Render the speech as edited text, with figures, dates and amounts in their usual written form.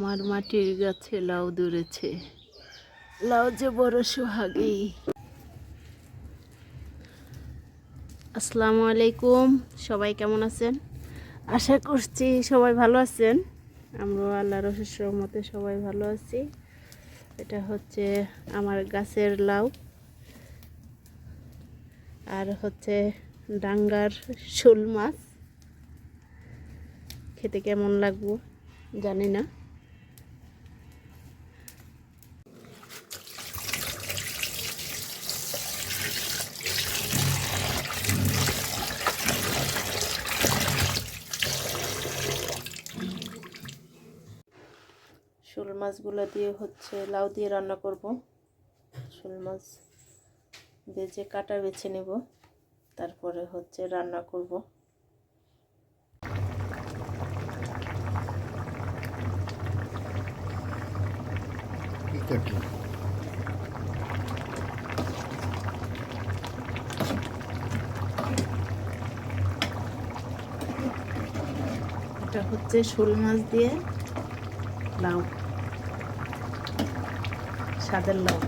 আমার মাটির গাছে লাউ ধরেছে। লাউ যে বড় সোহাগী। আসসালামু আলাইকুম, সবাই কেমন আছেন? আশা করছি সবাই ভালো আছেন। আমরাও আল্লাহর অশেষ রহমতে সবাই ভালো আছি। এটা হচ্ছে আমার গাছের লাউ, আর হচ্ছে ডাঙ্গার শোল মাছ। খেতে কেমন লাগবো জানি না। শোল মাছগুলো দিয়ে হচ্ছে লাউ দিয়ে রান্না করব। শোল মাছ ভেজে কাটা বেছে নেব, তারপরে হচ্ছে রান্না করব। এটা হচ্ছে শোল মাছ দিয়ে লাউ, স্বাদের লাউ।